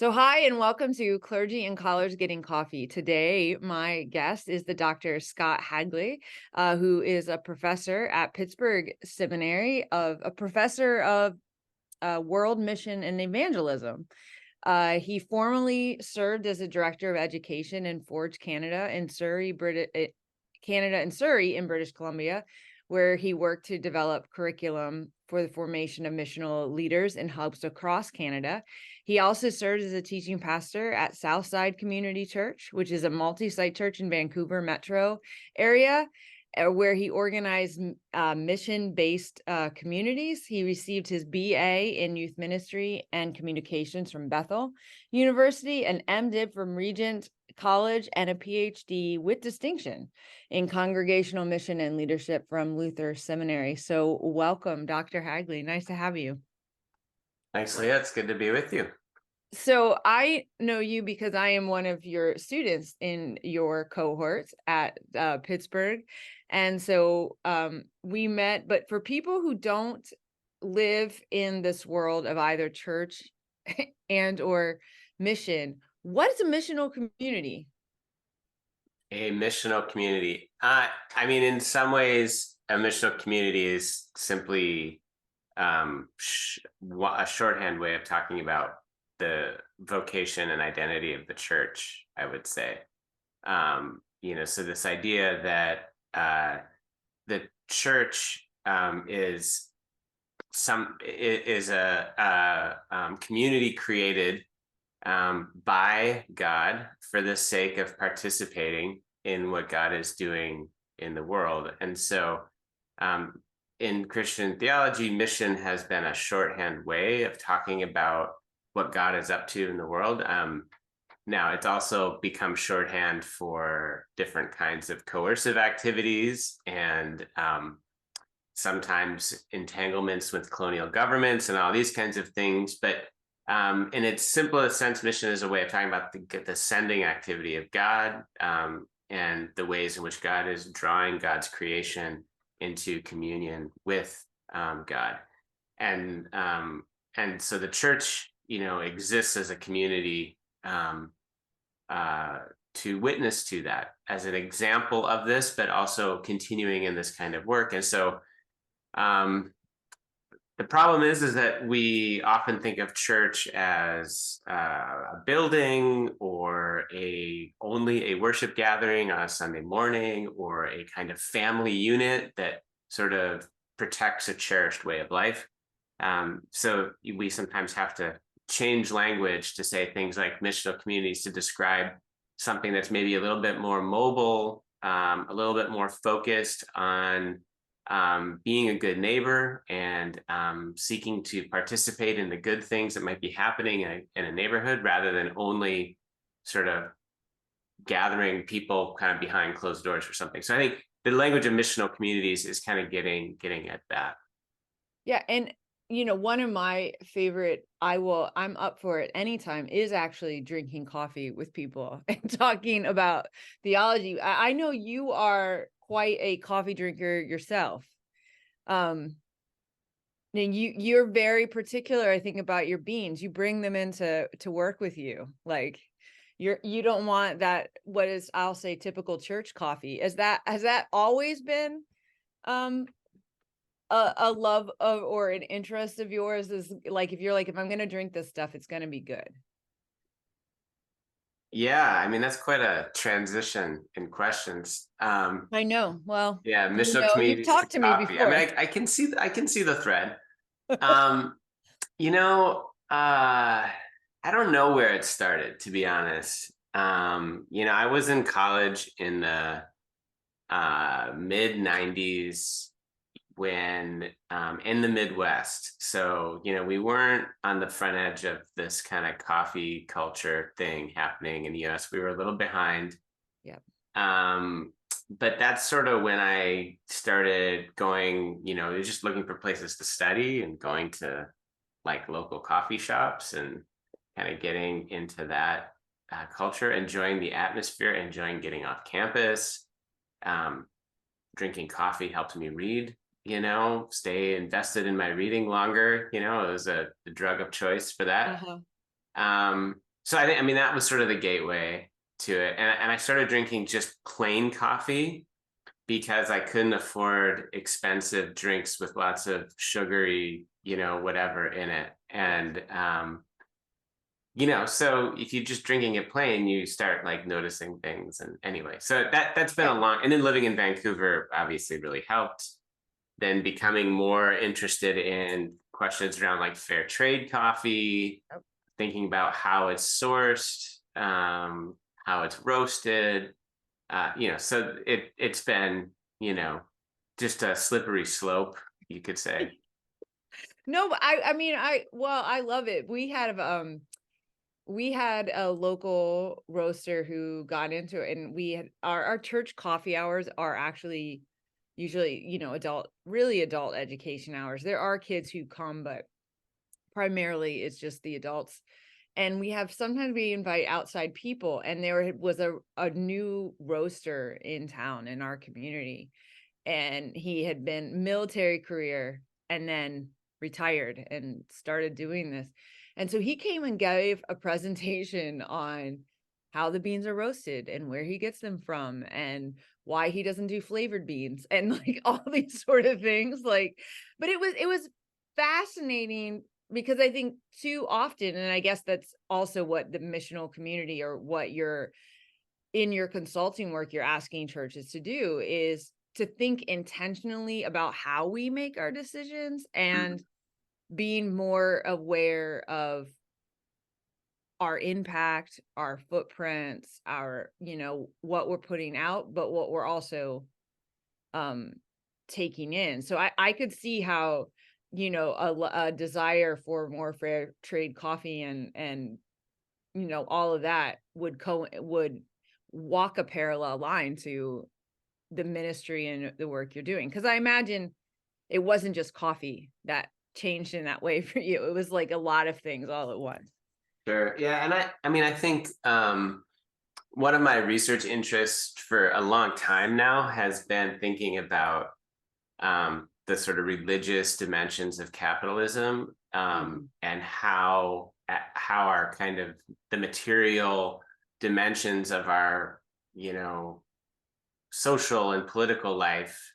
So hi and welcome to Clergy and College Getting Coffee. Today, my guest is the Dr. Scott Hagley, who is a professor at Pittsburgh Seminary, a professor of world mission and evangelism. He formerly served as a director of education in Forge, Canada and Surrey in British Columbia, where he worked to develop curriculum for the formation of missional leaders in hubs across Canada. He also served as a teaching pastor at Southside Community Church, which is a multi-site church in Vancouver metro area, where he organized mission-based communities. He received his BA in youth ministry and communications from Bethel University, an M.Div from Regent College, and a Ph.D. with distinction in congregational mission and leadership from Luther Seminary. So welcome, Dr. Hagley. Nice to have you. Thanks, Leah. It's good to be with you. So I know you because I am one of your students in your cohort at Pittsburgh. And so we met, but for people who don't live in this world of either church and or mission, what is a missional community? A missional community. In some ways, a missional community is simply a shorthand way of talking about the vocation and identity of the church, I would say. So this idea that the church is a community created by God for the sake of participating in what God is doing in the world. And so in Christian theology, mission has been a shorthand way of talking about what God is up to in the world. Now, it's also become shorthand for different kinds of coercive activities and sometimes entanglements with colonial governments and all these kinds of things. But in its simplest sense, mission is a way of talking about the sending activity of God and the ways in which God is drawing God's creation into communion with God. And so the church, exists as a community to witness to that as an example of this, but also continuing in this kind of work. And so the problem is that we often think of church as a building or only a worship gathering on a Sunday morning or a kind of family unit that sort of protects a cherished way of life. So we sometimes have to change language to say things like missional communities to describe something that's maybe a little bit more mobile, a little bit more focused on being a good neighbor and seeking to participate in the good things that might be happening in a neighborhood rather than only sort of gathering people kind of behind closed doors or something. So I think the language of missional communities is kind of getting at that. Yeah. And one of my favorite, I'm up for it anytime, is actually drinking coffee with people and talking about theology. I know you are quite a coffee drinker yourself. And you're very particular, I think, about your beans. You bring them into work with you. Like you don't want that, what is, I'll say, typical church coffee. Has that always been a love of or an interest of yours? Is like, if I'm going to drink this stuff, it's going to be good? Yeah, that's quite a transition in questions. I know. Well, Yeah, missional you've communities to talked to me coffee. before. I can see the thread. Um, I don't know where it started, to be honest. I was in college in the mid 90s when in the Midwest. So, we weren't on the front edge of this kind of coffee culture thing happening in the US. We were a little behind. Yeah. But that's sort of when I started going, just looking for places to study and going to like local coffee shops and kind of getting into that culture, enjoying the atmosphere, enjoying getting off campus. Drinking coffee helped me read, stay invested in my reading longer. It was a drug of choice for that. Uh-huh. So I mean, that was sort of the gateway to it. And I started drinking just plain coffee because I couldn't afford expensive drinks with lots of sugary, whatever in it. And, so if you're just drinking it plain, you start like noticing things. And anyway, so that's been a long, and then living in Vancouver obviously really helped. Then becoming more interested in questions around like fair trade coffee, thinking about how it's sourced, how it's roasted, so it's been, just a slippery slope, you could say. No, but I mean, I love it. We had a local roaster who got into it, and we had our church coffee hours are actually usually, really adult education hours. There are kids who come, but primarily it's just the adults. And sometimes we invite outside people, and there was a new roaster in town in our community, and he had been military career and then retired and started doing this. And so he came and gave a presentation on how the beans are roasted and where he gets them from and why he doesn't do flavored beans and like all these sort of things. But it was fascinating because I think too often, and I guess that's also what the missional community, or what you're in your consulting work, you're asking churches to do, is to think intentionally about how we make our decisions and being more aware of our impact, our footprints, our, what we're putting out, but what we're also taking in. So I could see how, a desire for more fair trade coffee and all of that would walk a parallel line to the ministry and the work you're doing. Because I imagine it wasn't just coffee that changed in that way for you. It was like a lot of things all at once. Sure. Yeah. And I mean, I think one of my research interests for a long time now has been thinking about the sort of religious dimensions of capitalism, and how our kind of the material dimensions of our, social and political life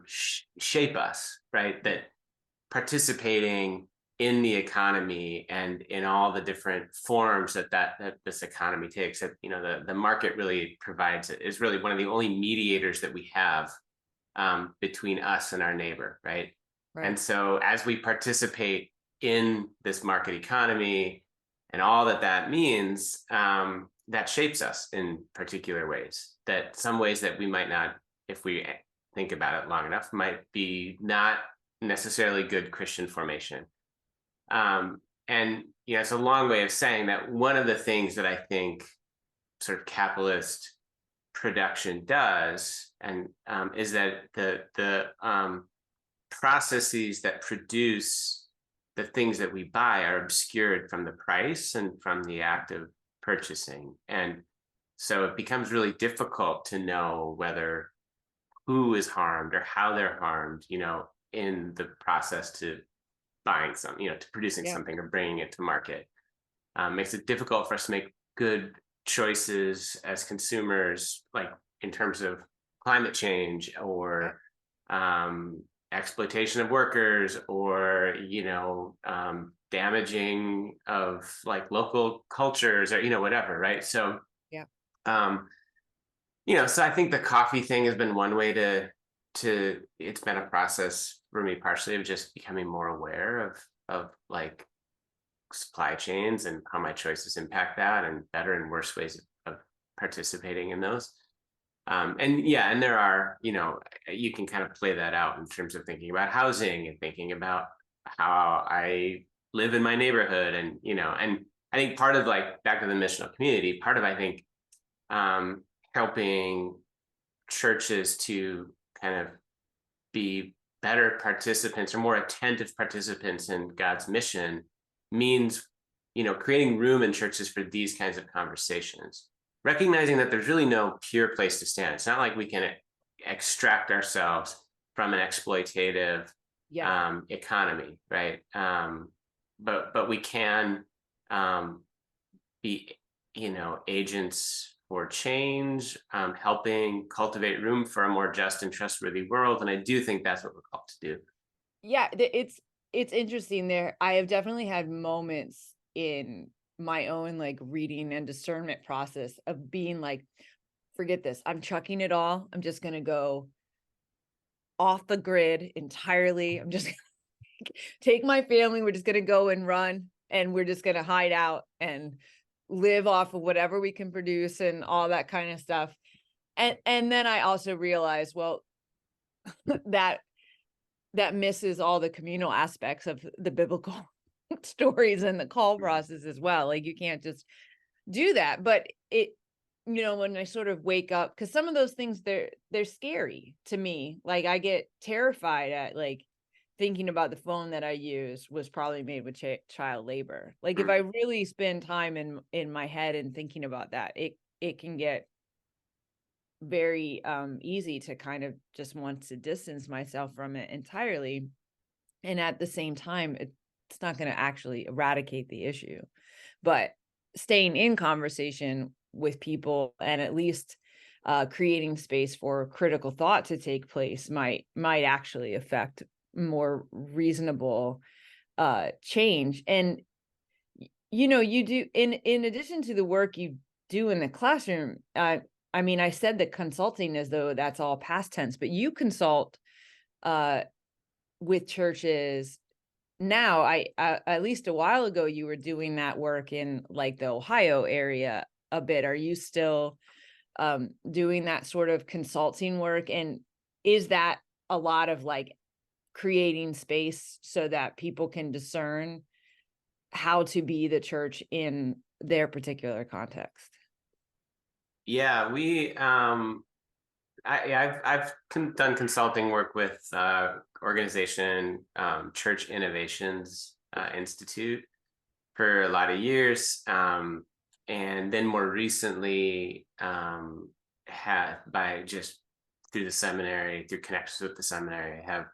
shape us, right? That participating in the economy and in all the different forms that this economy takes, that the market really is really one of the only mediators that we have between us and our neighbor, right? And so as we participate in this market economy and all that means, that shapes us in particular ways, that some ways that we might not, if we think about it long enough, might be not necessarily good Christian formation. And it's a long way of saying that one of the things that I think sort of capitalist production does, and is that the processes that produce the things that we buy are obscured from the price and from the act of purchasing. And so it becomes really difficult to know whether who is harmed or how they're harmed, in the process to buying to producing something or bringing it to market. Makes it difficult for us to make good choices as consumers, like in terms of climate change or exploitation of workers, or damaging of like local cultures, or whatever, right? So so I think the coffee thing has been one way to it's been a process for me, partially, of just becoming more aware of like supply chains and how my choices impact that, and better and worse ways of participating in those. And there are, you can kind of play that out in terms of thinking about housing and thinking about how I live in my neighborhood. And, and I think part of, like, back to the missional community, part of, I think, helping churches to kind of be better participants or more attentive participants in God's mission means, creating room in churches for these kinds of conversations, recognizing that there's really no pure place to stand. It's not like we can extract ourselves from an exploitative economy, right? But we can be, agents for change, helping cultivate room for a more just and trustworthy world. And I do think that's what we're called to do. Yeah, it's interesting there. I have definitely had moments in my own like reading and discernment process of being like, forget this, I'm chucking it all. I'm just going to go off the grid entirely. I'm just gonna take my family. We're just going to go and run, and we're just going to hide out and live off of whatever we can produce and all that kind of stuff. And then I also realized, well, that misses all the communal aspects of the biblical stories and the call process as well. Like, you can't just do that. But it, when I sort of wake up, because some of those things, they're scary to me. Like, I get terrified at like thinking about the phone that I use was probably made with child labor. Like, if I really spend time in my head and thinking about that, it can get very easy to kind of just want to distance myself from it entirely. And at the same time, it's not going to actually eradicate the issue, but staying in conversation with people and at least creating space for critical thought to take place might actually affect more reasonable change. And you do, in addition to the work you do in the classroom, I mean, I said that consulting as though that's all past tense, but you consult with churches now. At least a while ago, you were doing that work in like the Ohio area a bit. Are you still doing that sort of consulting work? And is that a lot of like creating space so that people can discern how to be the church in their particular context? Yeah, I've done consulting work with organization Church Innovations Institute for a lot of years, and then more recently had by just through the seminary, through connections with the seminary, have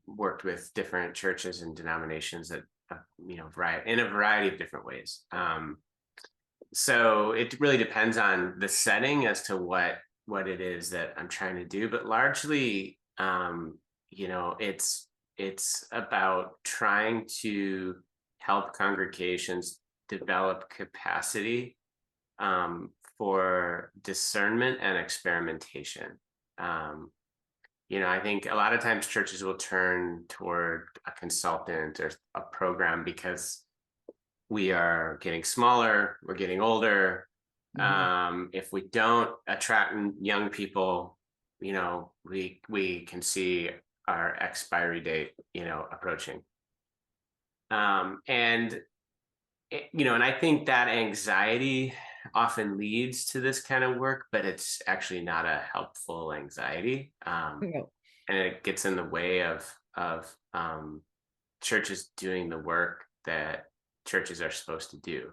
worked with different churches and denominations that in a variety of different ways. So it really depends on the setting as to what it is that I'm trying to do, but largely, it's about trying to help congregations develop capacity for discernment and experimentation. I think a lot of times churches will turn toward a consultant or a program because we are getting smaller, we're getting older. If we don't attract young people, we can see our expiry date, approaching. And I think that anxiety often leads to this kind of work, but it's actually not a helpful anxiety. No. And it gets in the way of churches doing the work that churches are supposed to do.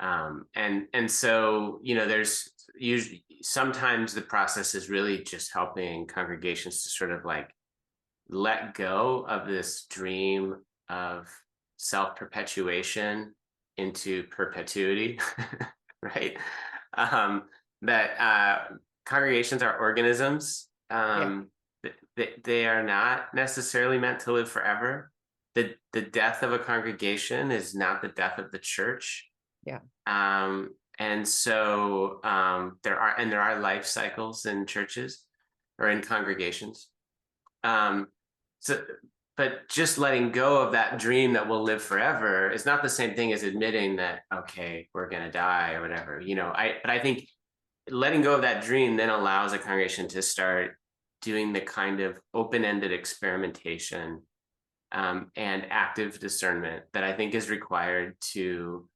And so, there's usually sometimes the process is really just helping congregations to sort of like let go of this dream of self-perpetuation into perpetuity, right? That congregations are organisms. They are not necessarily meant to live forever. The death of a congregation is not the death of the church. Yeah. And so there are life cycles in churches or in congregations. But just letting go of that dream that will live forever is not the same thing as admitting that, okay, we're going to die or whatever, but I think letting go of that dream then allows a congregation to start doing the kind of open-ended experimentation and active discernment that I think is required to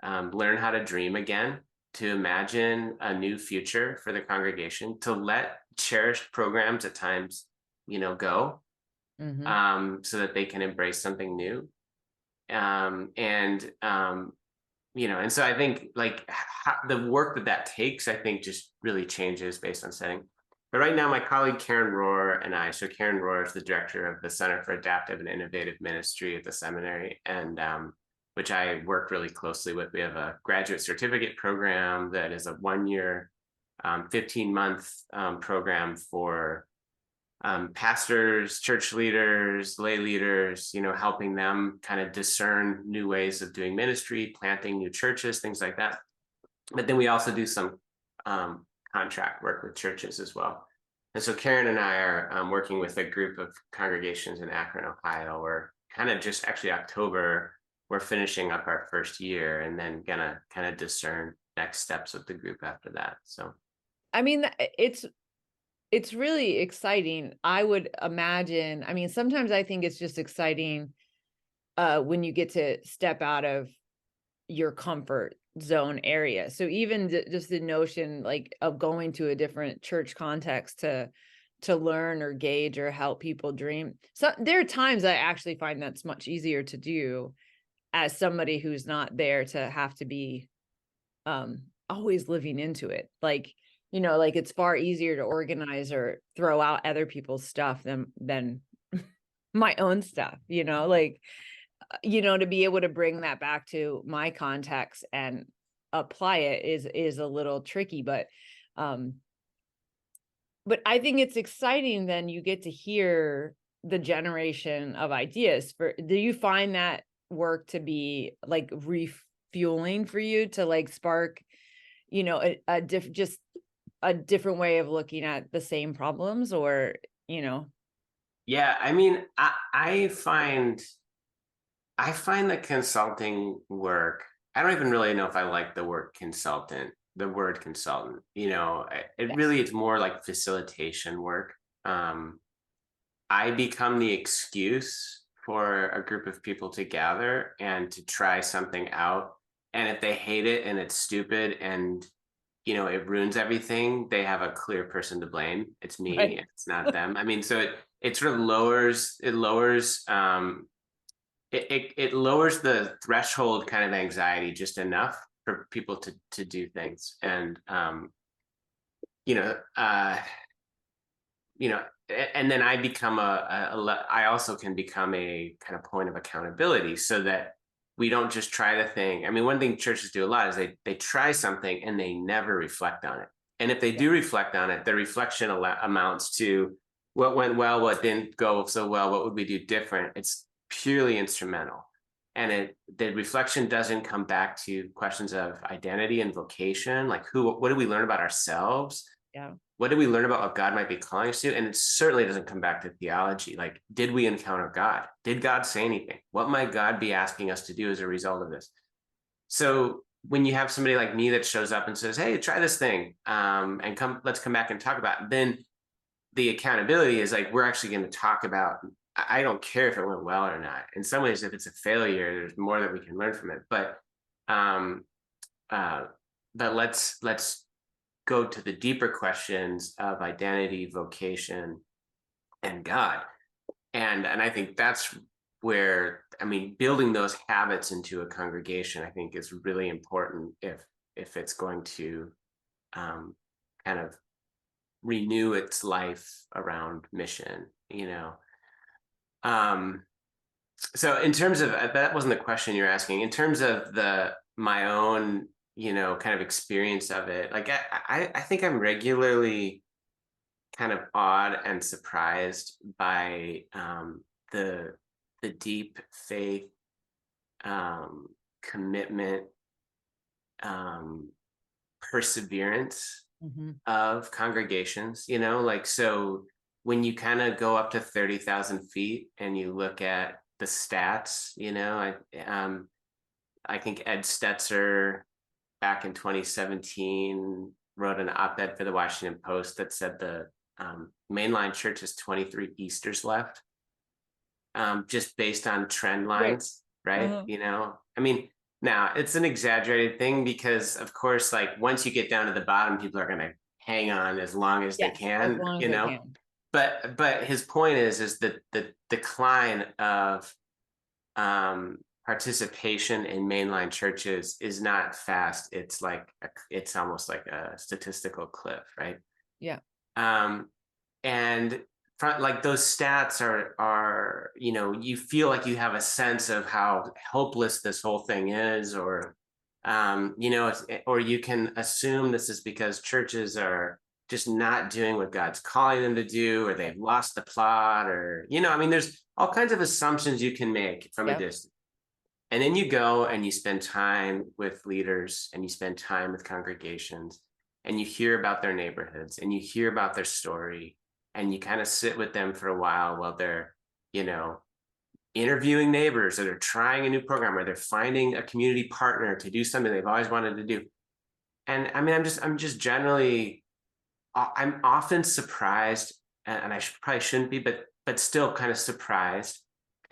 learn how to dream again, to imagine a new future for the congregation, to let cherished programs at times, go, so that they can embrace something new. And so I think like the work that takes, I think just really changes based on setting. But right now, my colleague Karen Rohr and so Karen Rohr is the director of the Center for Adaptive and Innovative Ministry at the seminary. And which I work really closely with. We have a graduate certificate program that is a 1-year, 15-month program for pastors, church leaders, lay leaders, helping them kind of discern new ways of doing ministry, planting new churches, things like that. But then we also do some contract work with churches as well. And so Karen and I are working with a group of congregations in Akron, Ohio. We're kind of just actually October, we're finishing up our first year and then gonna kind of discern next steps with the group after that. So, I mean, it's really exciting. I would imagine, I mean, sometimes I think it's just exciting when you get to step out of your comfort zone area. So even just the notion like of going to a different church context to learn or gauge or help people dream. So there are times I actually find that's much easier to do as somebody who's not there to have to be always living into it. Like, like it's far easier to organize or throw out other people's stuff than my own stuff, like, to be able to bring that back to my context and apply it is a little tricky, but I think it's exciting. Then you get to hear the generation of ideas. Do you find that work to be like refueling for you to like spark, a different way of looking at the same problems, or, yeah, I mean, I find that consulting work, I don't even really know if I like the word consultant. It really, it's more like facilitation work. I become the excuse for a group of people to gather and to try something out. And if they hate it and it's stupid and it ruins everything, they have a clear person to blame. It's me, right. it's not them. I mean, so it sort of lowers it lowers the threshold kind of anxiety just enough for people to do things. And and then I become I also can become a kind of point of accountability, so that we don't just try the thing. I mean, one thing churches do a lot is they try something and they never reflect on it. And if they do reflect on it, the reflection amounts to what went well, what didn't go so well, what would we do different? It's purely instrumental. And the reflection doesn't come back to questions of identity and vocation, like what do we learn about ourselves? Yeah. What did we learn about what God might be calling us to? And it certainly doesn't come back to theology. Like, did we encounter God? Did God say anything? What might God be asking us to do as a result of this? So when you have somebody like me that shows up and says, hey, try this thing, and let's come back and talk about it, then the accountability is like, we're actually going to talk about, I don't care if it went well or not. In some ways, if it's a failure, there's more that we can learn from it. But let's go to the deeper questions of identity, vocation, and God. And I think that's where, I mean, building those habits into a congregation, I think, is really important if it's going to kind of renew its life around mission, So in terms of, that wasn't the question you're asking. In terms of my own, kind of experience of it, like I think I'm regularly kind of awed and surprised by the deep faith, commitment, perseverance of congregations, like, so when you kind of go up to 30,000 feet and you look at the stats, I think Ed Stetzer back in 2017 wrote an op-ed for the Washington Post that said the mainline church has 23 Easters left, just based on trend lines, right? I mean, now it's an exaggerated thing because, of course, like once you get down to the bottom, people are going to hang on as long as they can, as long as they can. But his point is that the decline of participation in mainline churches is not fast. It's like it's almost like a statistical cliff, right? Yeah. And like those stats are, you feel like you have a sense of how hopeless this whole thing is, or or you can assume this is because churches are just not doing what God's calling them to do, or they've lost the plot, or there's all kinds of assumptions you can make from a Yep. distance. And then you go and you spend time with leaders, and you spend time with congregations, and you hear about their neighborhoods, and you hear about their story, and you kind of sit with them for a while they're, interviewing neighbors, or they're trying a new program, or they're finding a community partner to do something they've always wanted to do. And I mean, I'm just generally, I'm often surprised, and I probably shouldn't be, but still kind of surprised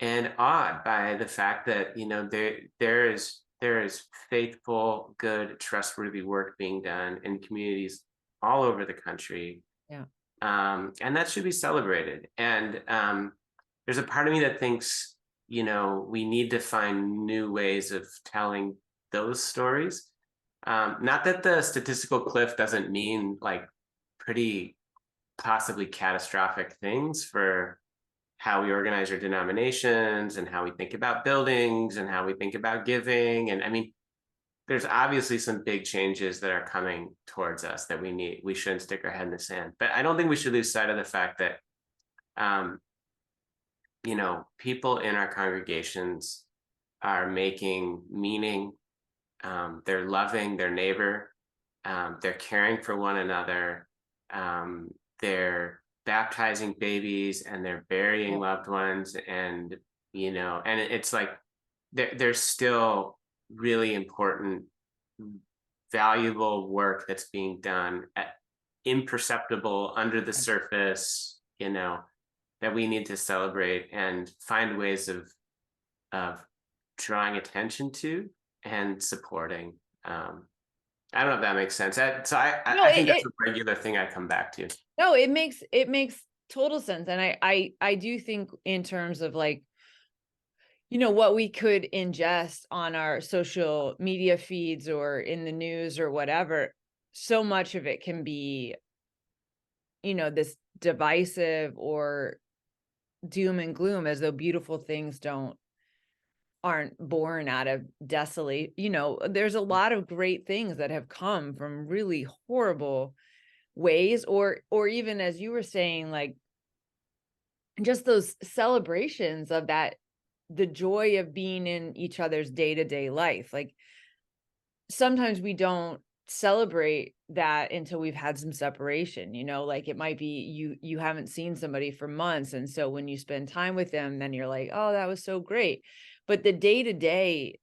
and awed by the fact that there is faithful, good, trustworthy work being done in communities all over the country. Yeah. And that should be celebrated. And there's a part of me that thinks, we need to find new ways of telling those stories. Not that the statistical cliff doesn't mean like pretty possibly catastrophic things for how we organize our denominations, and how we think about buildings, and how we think about giving. And I mean, there's obviously some big changes that are coming towards us that we shouldn't stick our head in the sand. But I don't think we should lose sight of the fact that, people in our congregations are making meaning. They're loving their neighbor. They're caring for one another. They're baptizing babies, and they're burying loved ones, and and it's like there's still really important, valuable work that's being done imperceptible under the surface, that we need to celebrate and find ways of drawing attention to and supporting. I don't know if that makes sense. I think that's a regular thing I come back to. No, it makes total sense. And I do think in terms of like, what we could ingest on our social media feeds or in the news or whatever, so much of it can be, this divisive or doom and gloom, as though beautiful things aren't born out of desolate. There's a lot of great things that have come from really horrible ways, or even, as you were saying, like just those celebrations of that, the joy of being in each other's day-to-day life. Like sometimes we don't celebrate that until we've had some separation, like it might be you haven't seen somebody for months, and so when you spend time with them, then you're like, oh, that was so great. But the day-to-day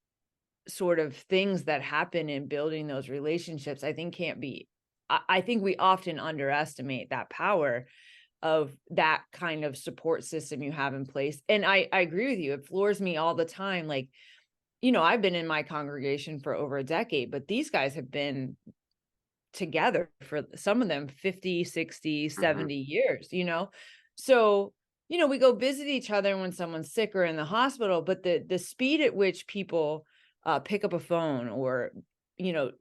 sort of things that happen in building those relationships, I think I think we often underestimate that power of that kind of support system you have in place. And I agree with you. It floors me all the time. Like, I've been in my congregation for over a decade, but these guys have been together for, some of them, 50, 60, 70 years, So, we go visit each other when someone's sick or in the hospital, but the speed at which people pick up a phone, or,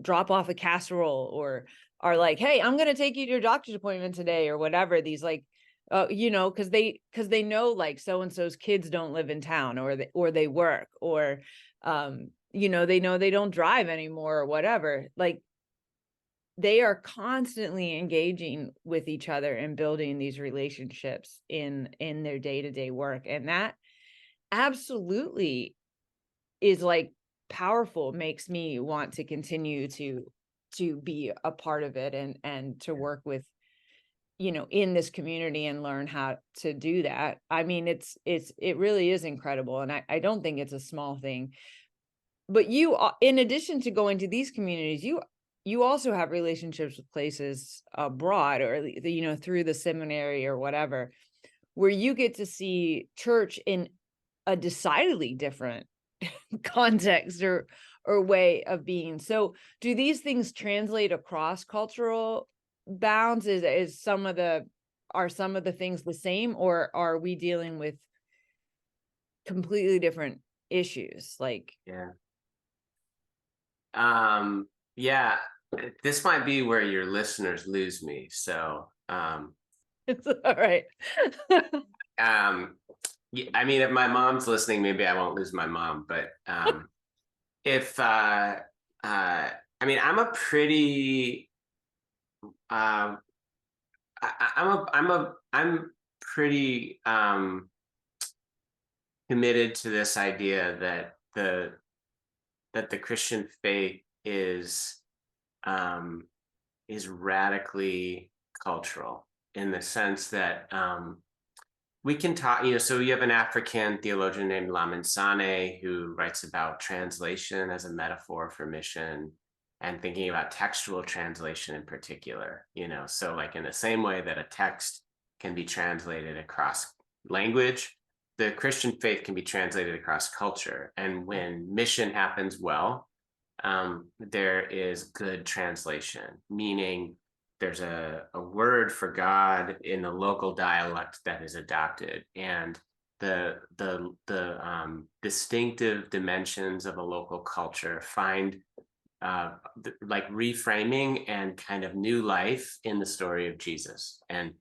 drop off a casserole, or are like, hey, I'm going to take you to your doctor's appointment today, or whatever, these like, because they know like so-and-so's kids don't live in town, or they work, or, they know they don't drive anymore, or whatever. Like they are constantly engaging with each other and building these relationships in their day-to-day work. And that absolutely is like powerful, makes me want to continue to be a part of it, and to work with, in this community, and learn how to do that. I mean, it really is incredible. And I don't think it's a small thing. But you, in addition to going to these communities, you also have relationships with places abroad, or, through the seminary or whatever, where you get to see church in a decidedly different context or way of being. So do these things translate across cultural bounds? Are some of the things the same, or are we dealing with completely different issues? Like, yeah, this might be where your listeners lose me. So It's all right. I mean, if my mom's listening, maybe I won't lose my mom, but if I mean, uh, I'm pretty committed to this idea that the Christian faith is radically cultural, in the sense that we can talk, so you have an African theologian named Lamin Sanneh who writes about translation as a metaphor for mission, and thinking about textual translation in particular, so like in the same way that a text can be translated across language, the Christian faith can be translated across culture. And when mission happens well, there is good translation, meaning there's a word for God in the local dialect that is adopted, and the distinctive dimensions of a local culture find like reframing and kind of new life in the story of Jesus. And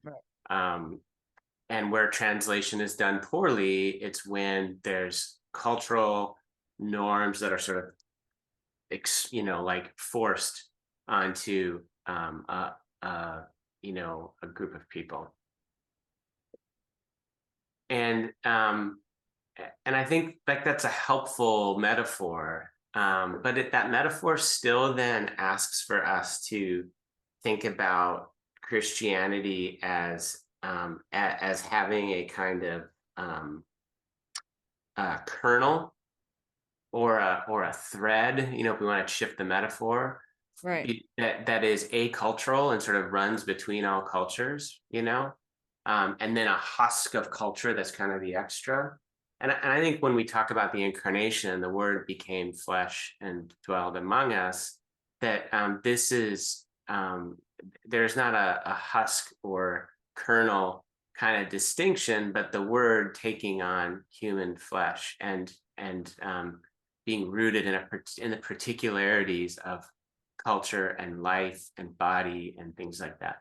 and where translation is done poorly, it's when there's cultural norms that are sort of like forced onto a group of people. And I think like that's a helpful metaphor, but that metaphor still then asks for us to think about Christianity as having a kind of kernel or a thread, if we want to shift the metaphor, Right. that is acultural and sort of runs between all cultures, and then a husk of culture that's kind of the extra. And I think when we talk about the incarnation, the word became flesh and dwelled among us, that this is, there's not a husk or kernel kind of distinction, but the word taking on human flesh and being rooted in the particularities of culture and life and body and things like that.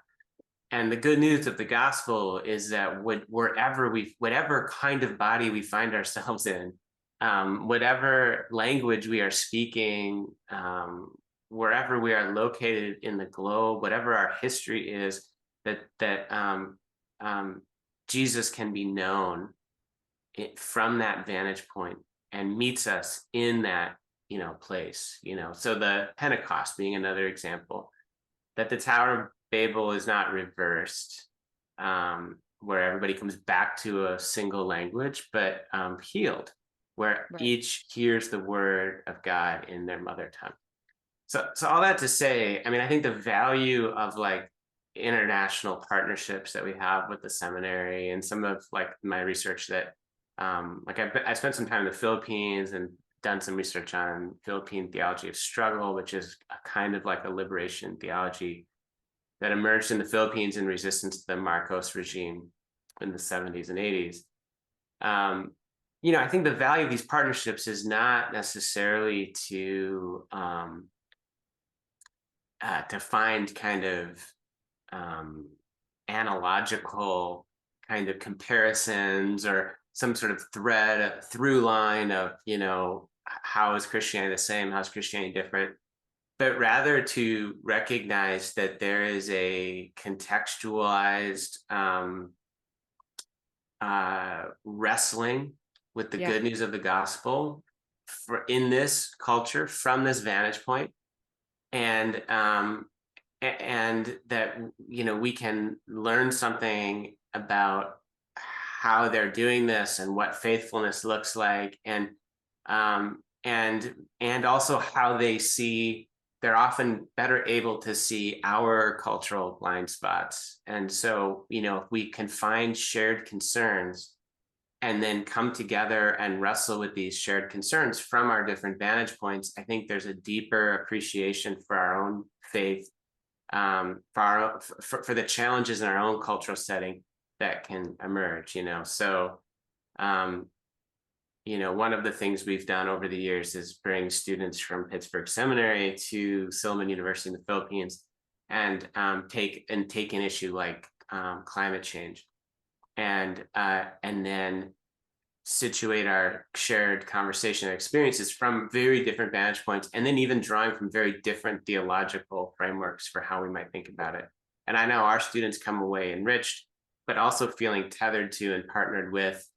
And the good news of the gospel is that whatever kind of body we find ourselves in, whatever language we are speaking, wherever we are located in the globe, whatever our history is, that Jesus can be known from that vantage point and meets us in that place. So the Pentecost being another example, that the Tower of Babel is not reversed, where everybody comes back to a single language, but healed, where each hears the word of God in their mother tongue. So all that to say, I mean, I think the value of like international partnerships that we have with the seminary, and some of like my research that like I spent some time in the Philippines and done some research on Philippine theology of struggle, which is a kind of like a liberation theology that emerged in the Philippines in resistance to the Marcos regime in the 70s and 80s. I think the value of these partnerships is not necessarily to find kind of analogical kind of comparisons or some sort of through line of, how is Christianity the same? How is Christianity different? But rather to recognize that there is a contextualized wrestling with the good news of the gospel in this culture from this vantage point, and that we can learn something about how they're doing this and what faithfulness looks like, and also how they're often better able to see our cultural blind spots. And so, if we can find shared concerns and then come together and wrestle with these shared concerns from our different vantage points, I think there's a deeper appreciation for our own faith, for the challenges in our own cultural setting that can emerge. So one of the things we've done over the years is bring students from Pittsburgh Seminary to Silliman University in the Philippines, and take an issue like climate change, and then situate our shared conversation and experiences from very different vantage points, and then even drawing from very different theological frameworks for how we might think about it. And I know our students come away enriched, but also feeling tethered to and partnered with,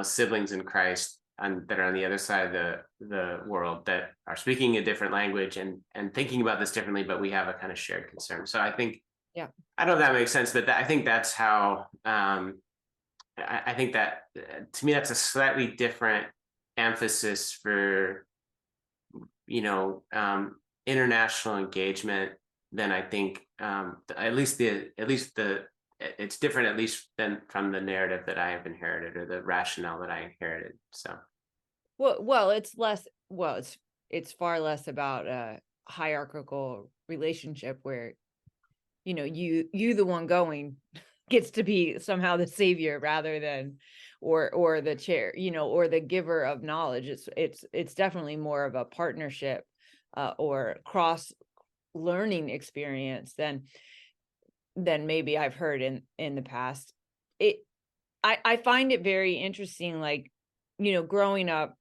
siblings in Christ that are on the other side of the world that are speaking a different language and thinking about this differently, but we have a kind of shared concern. So I think, Yeah. I don't know if that makes sense, but I think that's how, I think that to me, that's a slightly different emphasis for, international engagement than I think, it's different, at least than from the narrative that I have inherited or the rationale that I inherited. So, Well, it's far less about a hierarchical relationship where, you the one going gets to be somehow the savior rather than, or the chair, or the giver of knowledge. It's definitely more of a partnership, or cross learning experience than maybe I've heard in the past. I find it very interesting, like, growing up.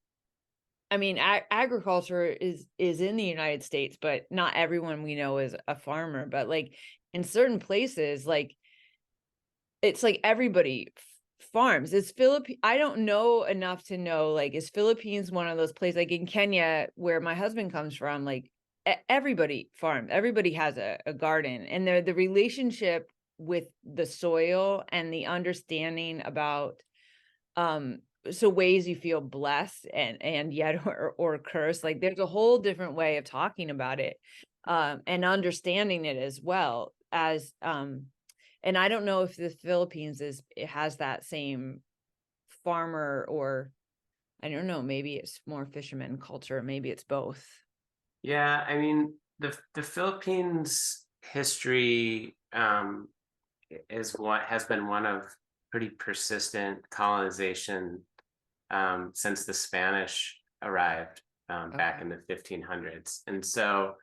I mean, agriculture is in the United States, but not everyone we know is a farmer. But like in certain places, like it's like everybody farms. I don't know enough to know, like, is Philippines one of those places, like in Kenya, where my husband comes from, like everybody farms, everybody has a garden, and the relationship with the soil and the understanding about, so ways you feel blessed and yet or cursed. Like there's a whole different way of talking about it, and understanding it as well as, and I don't know if the Philippines it has that same farmer, or I don't know, maybe it's more fisherman culture, maybe it's both. yeah, I mean, the Philippines history is what has been one of pretty persistent colonization since the Spanish arrived back in the 1500s. And so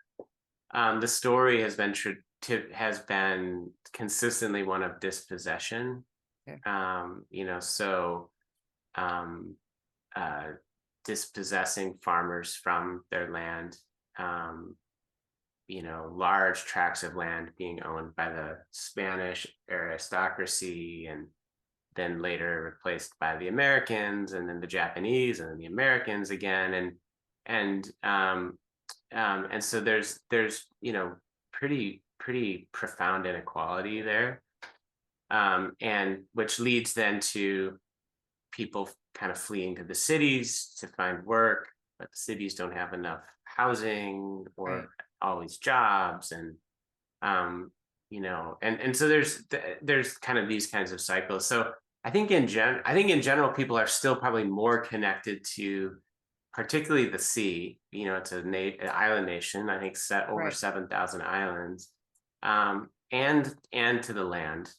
the story has been consistently one of dispossession. Okay. Dispossessing farmers from their land, large tracts of land being owned by the Spanish aristocracy, and then later replaced by the Americans, and then the Japanese, and then the Americans again, and so there's pretty profound inequality there, and which leads then to people kind of fleeing to the cities to find work, but the cities don't have enough housing or Right. always jobs, and and so there's kind of these kinds of cycles. So I think in general people are still probably more connected to particularly the sea. It's an island nation, I think, set over Right. 7,000 islands, and to the land,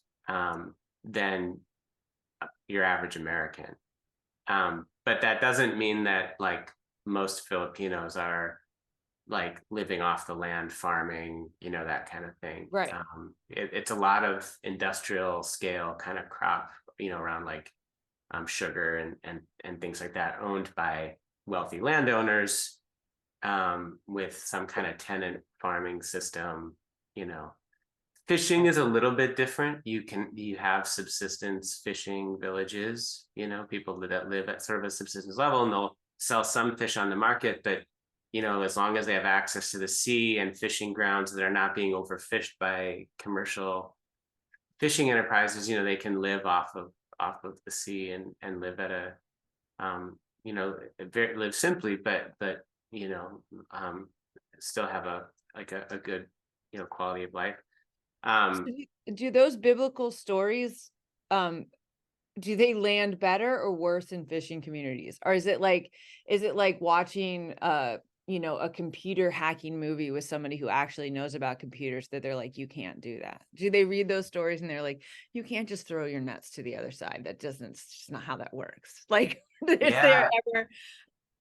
than your average American. But that doesn't mean that like most Filipinos are like living off the land, farming, that kind of thing. Right. It's a lot of industrial scale kind of crop, around like sugar and things like that, owned by wealthy landowners, with some kind of tenant farming system. Fishing is a little bit different. You have subsistence fishing villages, people that live at sort of a subsistence level, and they'll sell some fish on the market, but as long as they have access to the sea and fishing grounds that are not being overfished by commercial fishing enterprises, they can live off of the sea and live at a live simply, but still have a good quality of life. So do those biblical stories, do they land better or worse in fishing communities? Or is it like watching a computer hacking movie with somebody who actually knows about computers, that they're like, you can't do that? Do they read those stories and they're like, you can't just throw your nets to the other side? It's just not how that works. Like, is there Yeah, ever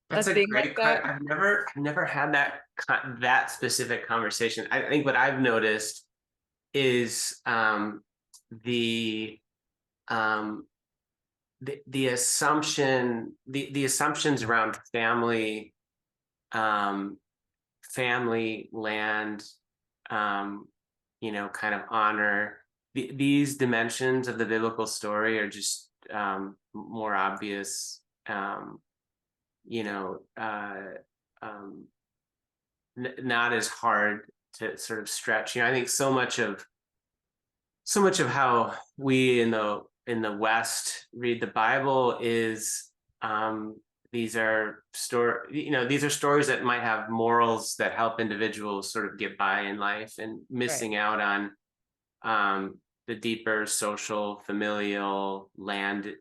a that's a thing like great that? question. I've never had that specific conversation. I think what I've noticed is the the assumptions around family, family, land, kind of honor. These dimensions of the biblical story are just more obvious, not as hard to sort of stretch. I think so much of how we in the West read the Bible is these are stories that might have morals that help individuals sort of get by in life, and missing out on the deeper social, familial, land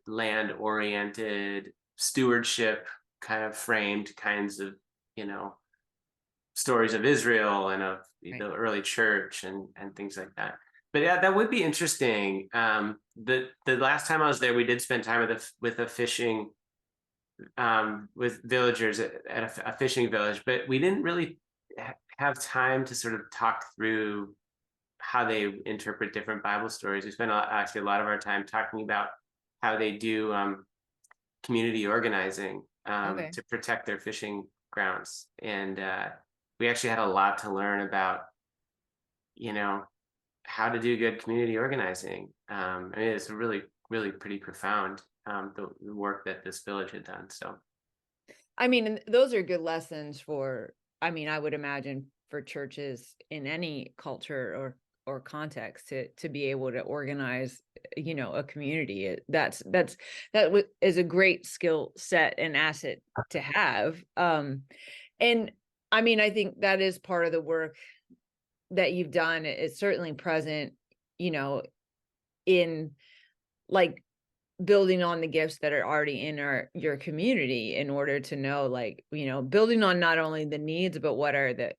oriented, stewardship kind of framed kinds of stories of Israel and of the early church and things like that. But yeah, that would be interesting. The last time I was there, we did spend time with a fishing with villagers at a fishing village, but we didn't really have time to sort of talk through how they interpret different Bible stories. We spent actually a lot of our time talking about how they do community organizing to protect their fishing grounds, and we actually had a lot to learn about how to do good community organizing. I mean, it's really, really pretty profound, the work that this village had done. So, I mean, those are good lessons I would imagine for churches in any culture or context to be able to organize, a community. That is a great skill set and asset to have. And I mean, I think that is part of the work that you've done. It's certainly present, in like building on the gifts that are already in your community, in order to know, building on not only the needs, but what are the,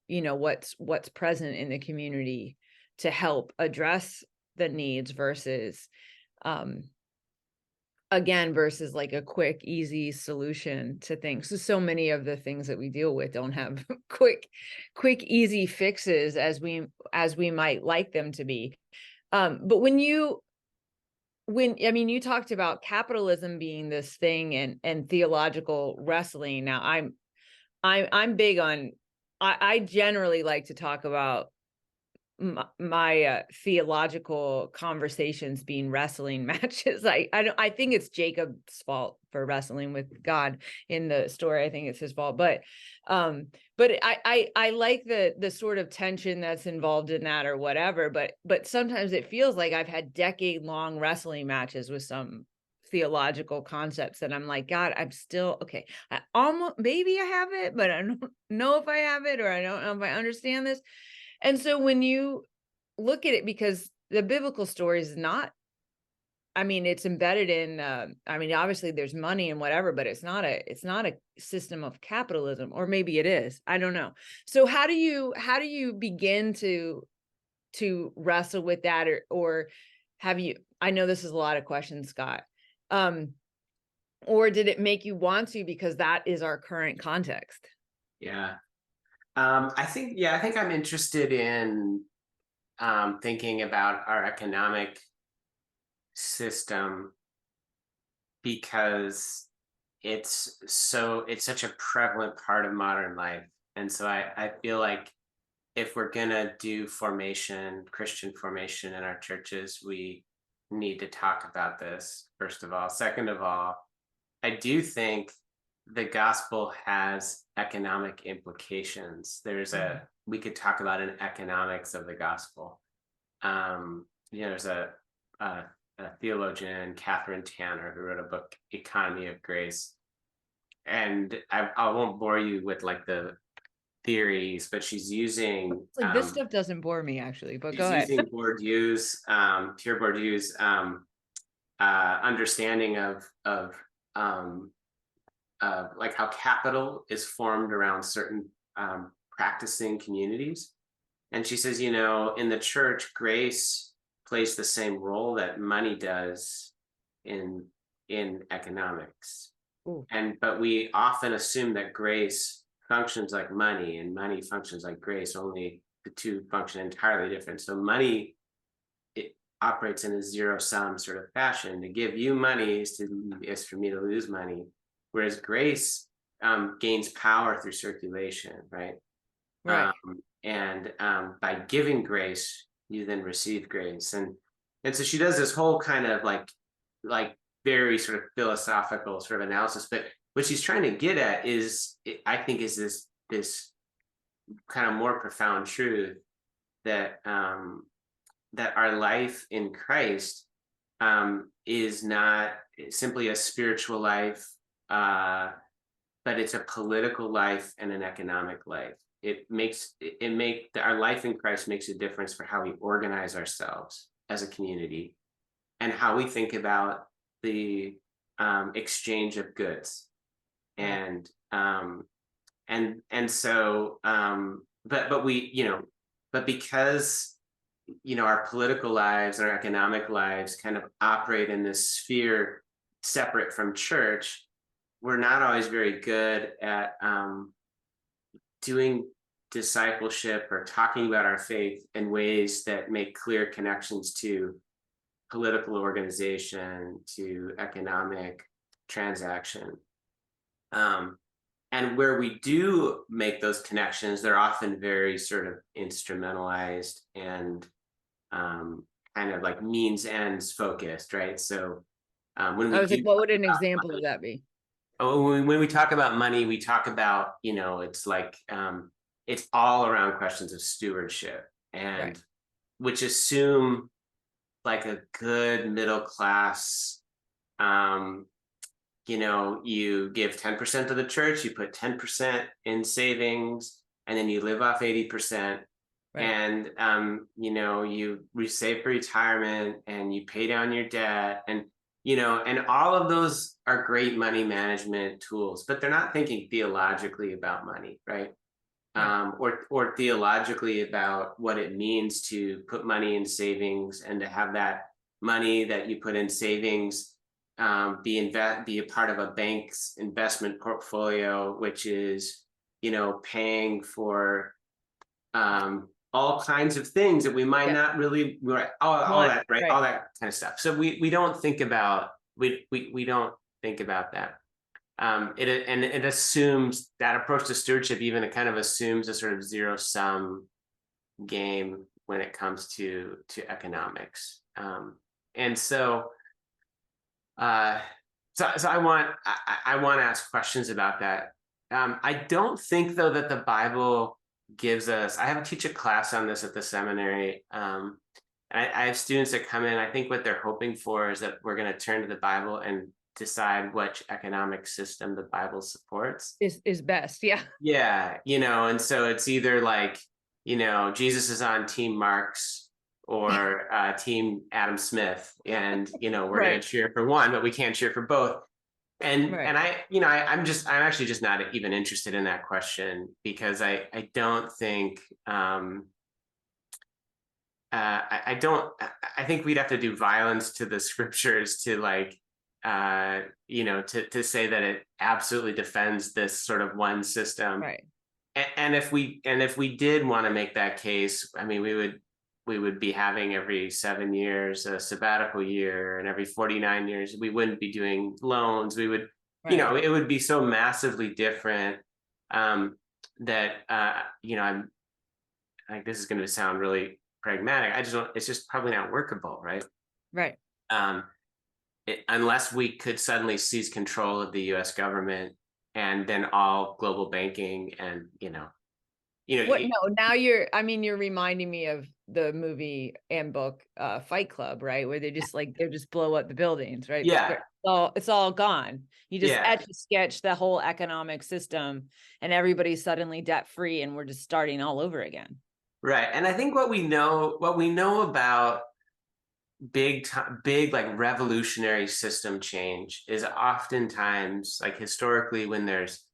what's present in the community to help address the needs versus like a quick, easy solution to things. So many of the things that we deal with don't have quick, easy fixes as we might like them to be. But when you talked about capitalism being this thing and theological wrestling. Now I'm big on, I generally like to talk about my theological conversations being wrestling matches. I think it's Jacob's fault for wrestling with God in the story. I think it's his fault, but I like the sort of tension that's involved in that or whatever. But sometimes it feels like I've had decade-long wrestling matches with some theological concepts that I'm like, God, I'm still okay. I almost, maybe I have it, but I don't know if I have it, or I don't know if I understand this. And so when you look at it, because the biblical story is not, it's embedded in, obviously there's money and whatever, but it's not a system of capitalism, or maybe it is. I don't know. So how do you begin to wrestle with that, or have you, I know this is a lot of questions, Scott, or did it make you want to, because that is our current context? Yeah. I think I'm interested in thinking about our economic system, because it's such a prevalent part of modern life. And so I feel like if we're gonna do Christian formation in our churches, we need to talk about this, first of all. Second of all, I do think the gospel has economic implications. We could talk about an economics of the gospel. There's a theologian, Catherine Tanner, who wrote a book, Economy of Grace. And I won't bore you with like the theories, but she's using this stuff doesn't bore me actually, but go ahead. She's using Pierre Bourdieu's understanding of like how capital is formed around certain practicing communities. And she says, in the church, grace plays the same role that money does in economics. Ooh. But we often assume that grace functions like money and money functions like grace, only the two function entirely different. So money, operates in a zero-sum sort of fashion. To give you money is for me to lose money, whereas grace gains power through circulation, right? Right. And by giving grace, you then receive grace, and so she does this whole kind of like very sort of philosophical sort of analysis. But what she's trying to get at is, I think, is this kind of more profound truth that that our life in Christ is not simply a spiritual life, but it's a political life and an economic life. Our life in Christ makes a difference for how we organize ourselves as a community and how we think about the exchange of goods. Right. And so but we, but because our political lives and our economic lives kind of operate in this sphere separate from church, we're not always very good at doing discipleship or talking about our faith in ways that make clear connections to political organization, to economic transaction. And where we do make those connections, they're often very sort of instrumentalized and kind of like means ends focused, right? So when I we was like, do what would an about example of money, that be? when we talk about money, we talk about, it's like it's all around questions of stewardship, Right. and which assume like a good middle class. You give 10% to the church, you put 10% in savings, and then you live off 80%. Right. And you save for retirement and you pay down your debt, and and all of those are great money management tools, but they're not thinking theologically about money, right? Right. Or theologically about what it means to put money in savings and to have that money that you put in savings be a part of a bank's investment portfolio, which is paying for all kinds of things that we might Yeah. not really, all One. that, right? Right. All that kind of stuff. So we don't think about we don't think about that. It assumes that approach to stewardship, even it kind of assumes a sort of zero-sum game when it comes to economics. And so I want to ask questions about that. I don't think, though, that the Bible gives us. I teach a class on this at the seminary. I have students that come in. I think what they're hoping for is that we're going to turn to the Bible and decide which economic system the Bible supports. Is best. Yeah. Yeah, and so it's either like, Jesus is on Team Marx or Team Adam Smith, and we're going to Right. cheer for one, but we can't cheer for both. And Right. I'm actually just not even interested in that question, because I don't think I think we'd have to do violence to the scriptures to to say that it absolutely defends this sort of one system. Right. And if we did want to make that case, I mean, we would be having every 7 years a sabbatical year, and every 49 years we wouldn't be doing loans. We would, Right. it would be so massively different that I'm like, this is going to sound really pragmatic. It's just probably not workable, right? Right. Unless we could suddenly seize control of the U.S. government and then all global banking, and What? No, now you're reminding me of the movie and book Fight Club, right? Where they just blow up the buildings, right? yeah, It's all gone. You just yeah, etch a sketch the whole economic system, and everybody's suddenly debt free, and we're just starting all over again. right. And I think what we know about big like revolutionary system change is oftentimes, like historically, when there's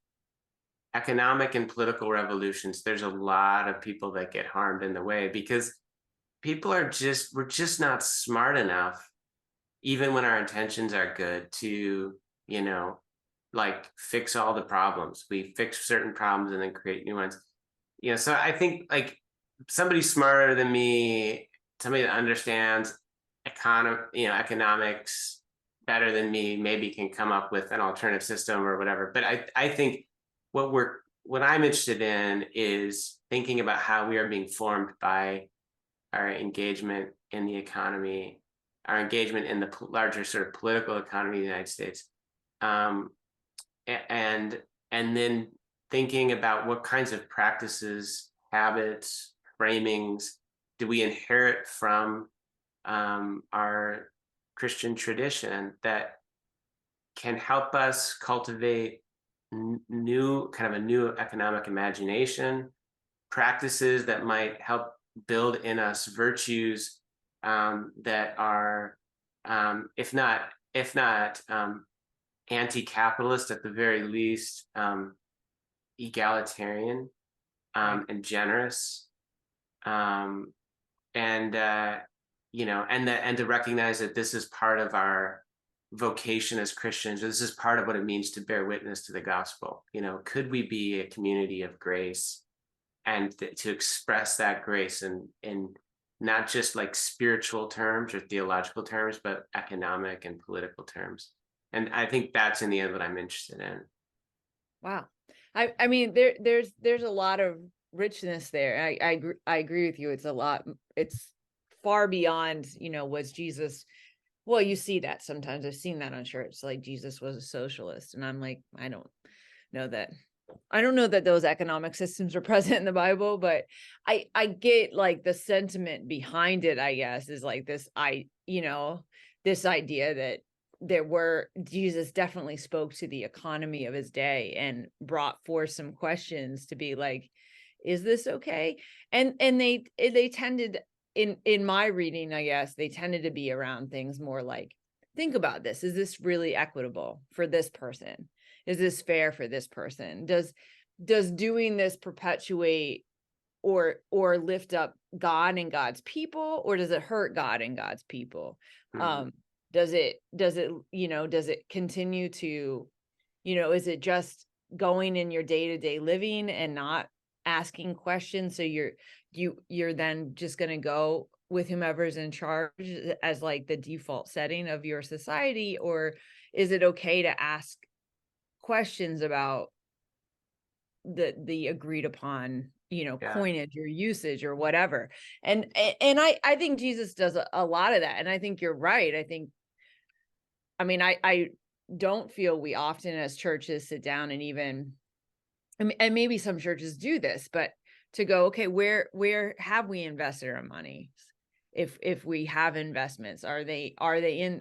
economic and political revolutions, there's a lot of people that get harmed in the way, because we're just not smart enough, even when our intentions are good, to like fix all the problems. We fix certain problems and then create new ones. So I think, like, somebody smarter than me, somebody that understands, economics better than me maybe can come up with an alternative system or whatever. But I think what I'm interested in is thinking about how we are being formed by our engagement in the economy, our engagement in the larger sort of political economy of the United States, and then thinking about what kinds of practices, habits, framings do we inherit from our Christian tradition that can help us cultivate a new economic imagination, practices that might help build in us virtues that are, if not anti-capitalist, at the very least egalitarian and generous, and to recognize that this is part of our vocation as Christians. This is part of what it means to bear witness to the gospel. Could we be a community of grace, and to express that grace in not just like spiritual terms or theological terms, but economic and political terms. And I think that's in the end what I'm interested in. Wow. I mean, there's a lot of richness there. I agree with you. It's a lot. It's far beyond, was Jesus. Well, you see that sometimes. I've seen that on shirts, like Jesus was a socialist. And I'm like, I don't know that those economic systems are present in the Bible, but I get like the sentiment behind it, I guess, is like this idea that Jesus definitely spoke to the economy of his day and brought forth some questions to be like, is this okay? And they tended, in my reading, I guess, they tended to be around things more like, think about this. Is this really equitable for this person? Is this fair for this person? Does doing this perpetuate or lift up God and God's people, or does it hurt God and God's people? Mm-hmm. Does it continue to, is it just going in your day-to-day living and not asking questions? So you're then just going to go with whomever's in charge as like the default setting of your society? Or is it okay to ask questions about the agreed upon, coinage or usage or whatever? And I think Jesus does a lot of that. And I think you're right. I don't feel we often as churches sit down and even, and maybe some churches do this, but to go, okay, where have we invested our money? If we have investments, are they in,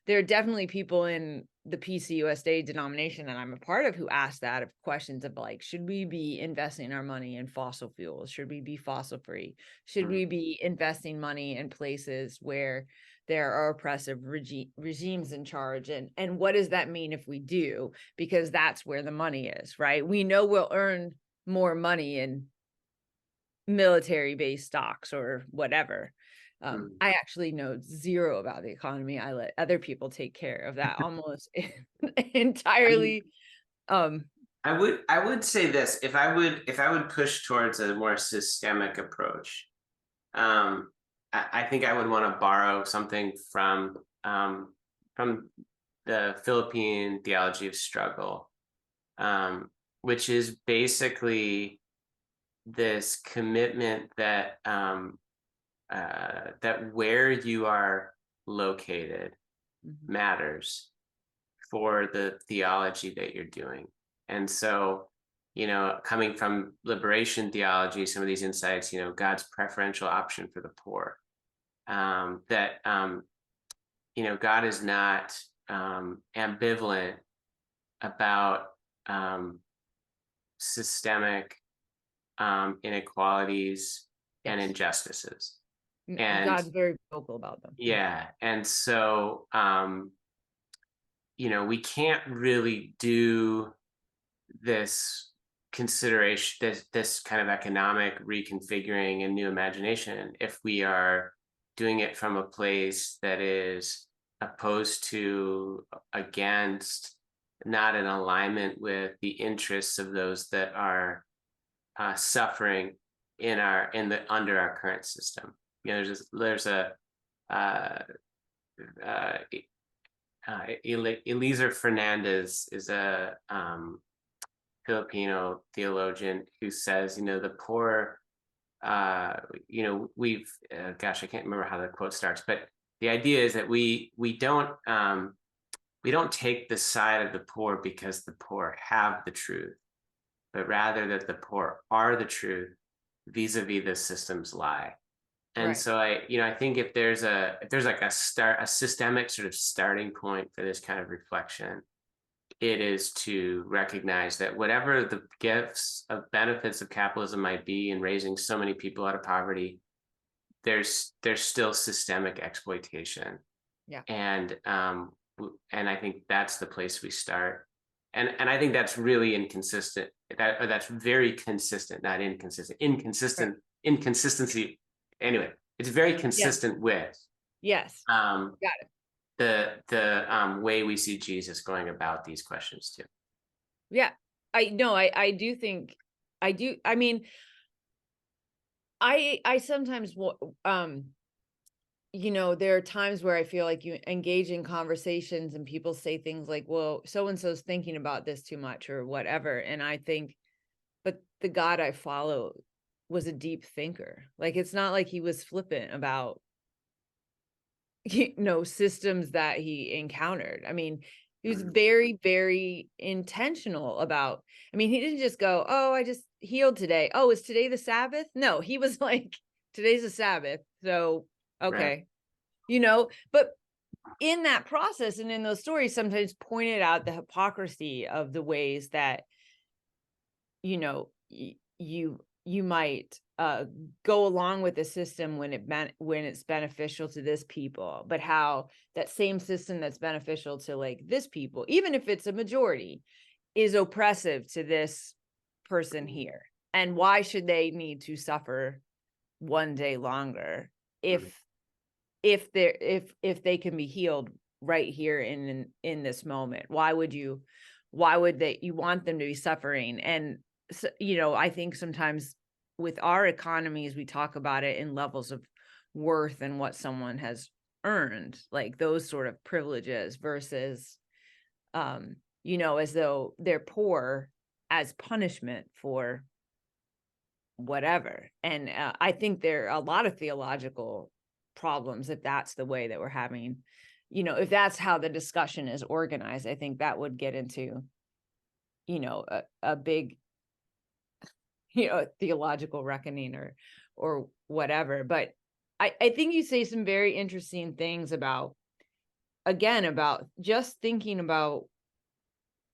there are definitely people in the PCUSA denomination that I'm a part of who ask that of questions of like, should we be investing our money in fossil fuels? Should we be fossil free? Should we be investing money in places where there are oppressive regimes in charge? And what does that mean if we do? Because that's where the money is, right? We know we'll earn more money in military-based stocks or whatever. I actually know zero about the economy. I let other people take care of that almost entirely. I would say this, if I would push towards a more systemic approach, I think I would want to borrow something from the Philippine theology of struggle, which is basically this commitment that that where you are located matters for the theology that you're doing. And so, coming from liberation theology, some of these insights, God's preferential option for the poor, that God is not ambivalent about systemic inequalities and injustices. And God's very vocal about them. Yeah. And so, we can't really do this consideration, this kind of economic reconfiguring and new imagination if we are doing it from a place that is opposed to, against, not in alignment with the interests of those that are suffering under our current system. There's a Eliezer Fernandez is a Filipino theologian who says, the poor, we've, gosh, I can't remember how the quote starts, but the idea is that we don't take the side of the poor because the poor have the truth, but rather that the poor are the truth vis-a-vis the system's lie. And Right. so I think if there's like a systemic sort of starting point for this kind of reflection, it is to recognize that whatever the gifts of benefits of capitalism might be in raising so many people out of poverty, there's still systemic exploitation. Yeah. And I think that's the place we start. And I think that's really inconsistent. That's very consistent, not inconsistent. Right. Inconsistency. Anyway, it's very Yes. consistent with Yes. um, Got it. the way we see Jesus going about these questions too. Yeah. I do think I do. I mean, I sometimes there are times where I feel like you engage in conversations and people say things like, well, so-and-so's thinking about this too much or whatever. And I think, but the God I follow was a deep thinker. Like, it's not like he was flippant about, systems that he encountered. I mean, he was very, very intentional about, he didn't just go, oh, I just healed today. Oh, is today the Sabbath? No, he was like, today's the Sabbath. So, okay. Right. But in that process and in those stories, sometimes pointed out the hypocrisy of the ways that, you might go along with the system when it's beneficial to this people, but how that same system that's beneficial to like this people, even if it's a majority, is oppressive to this person here. And why should they need to suffer one day longer if they can be healed right here in this moment? Why would you want them to be suffering? And so, I think sometimes with our economies, we talk about it in levels of worth and what someone has earned, like those sort of privileges versus, as though they're poor as punishment for whatever. And I think there are a lot of theological problems if that's the way that we're having, if that's how the discussion is organized. I think that would get into, a big, theological reckoning or whatever. But I think you say some very interesting things about just thinking about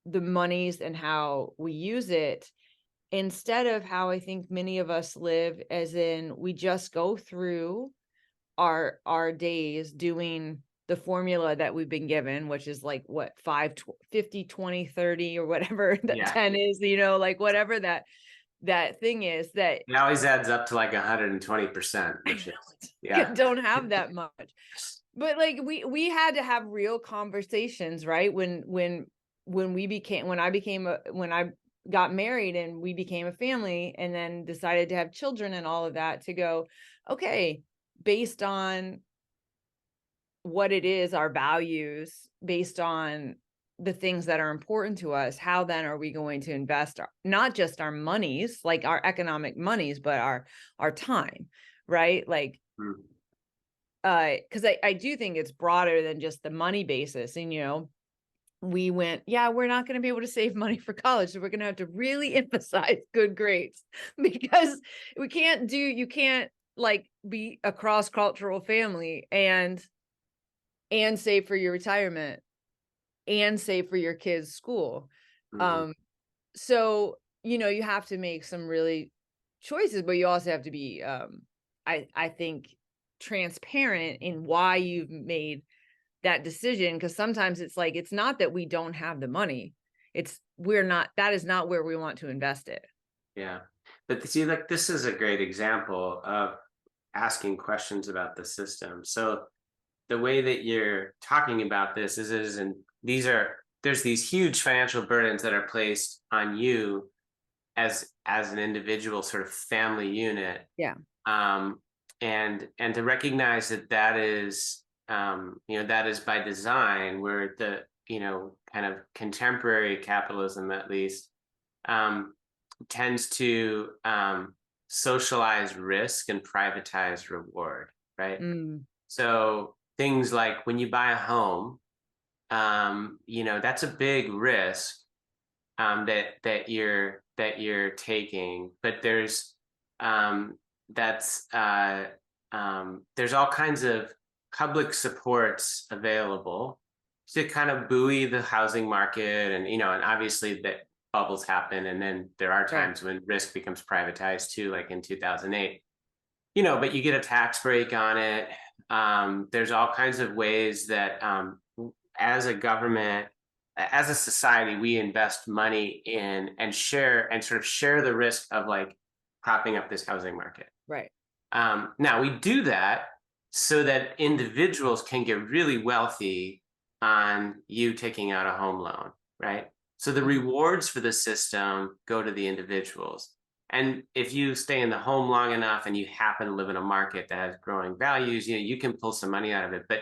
the monies and how we use it, instead of how I think many of us live, as in we just go through our days doing the formula that we've been given, which is like what 50 20 30 or whatever that 10 is, like whatever that thing is, that it always adds up to like 120%, which is don't have that much. But like we had to have real conversations, right? When I got married and we became a family and then decided to have children and all of that, to go, okay, based on what it is, our values, based on the things that are important to us, how then are we going to invest not just our monies, like our economic monies, but our time, right? Like, because I do think it's broader than just the money basis. And we went, we're not going to be able to save money for college, so we're going to have to really emphasize good grades, because you can't like be a cross-cultural family and save for your retirement and save for your kids' school. So you have to make some really choices, but you also have to be I think transparent in why you've made that decision, because sometimes it's like, it's not that we don't have the money, that is not where we want to invest it. But see, like, this is a great example of asking questions about the system. So the way that you're talking about this is and there's these huge financial burdens that are placed on you as an individual sort of family unit. and to recognize that that is that is by design, where the kind of contemporary capitalism, at least, tends to socialize risk and privatize reward, right? So things like when you buy a home, that's a big risk that you're taking, but there's there's all kinds of public supports available to kind of buoy the housing market, and obviously that bubbles happen, and then there are times when risk becomes privatized too, like in 2008. But you get a tax break on it. There's all kinds of ways that as a government, as a society, we invest money in and share the risk of like propping up this housing market. Right. Now we do that so that individuals can get really wealthy on you taking out a home loan, right? So the rewards for the system go to the individuals. And if you stay in the home long enough and you happen to live in a market that has growing values, you can pull some money out of it. But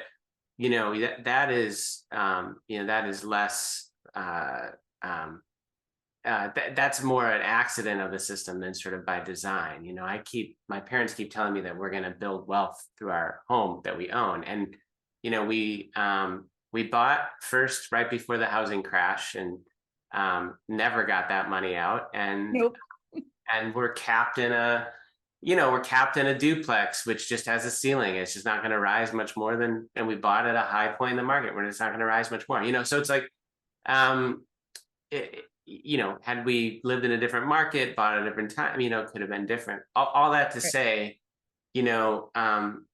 that is less that's more an accident of the system than sort of by design. My parents keep telling me that we're going to build wealth through our home that we own, and we bought first right before the housing crash, and never got that money out, and nope. And we're capped in a duplex, which just has a ceiling. It's just not going to rise much more than, and we bought at a high point in the market where it's not going to rise much more, so it's like, had we lived in a different market, bought at a different time, could have been different. All that to say,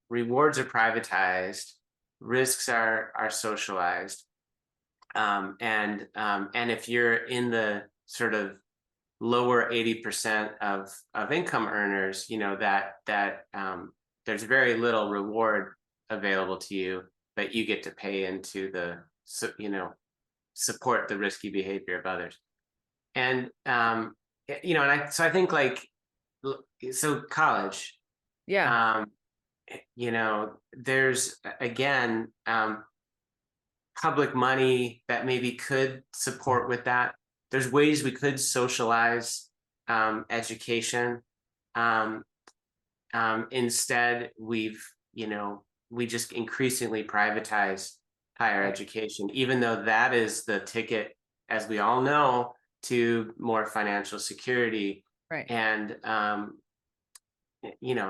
rewards are privatized, risks are socialized. And if you're in the sort of lower 80% of income earners, that there's very little reward available to you, but you get to pay into support the risky behavior of others. And and I think like, so college, there's again public money that maybe could support with that. There's ways we could socialize education. Instead, we just increasingly privatize higher education, even though that is the ticket, as we all know, to more financial security. Right. And and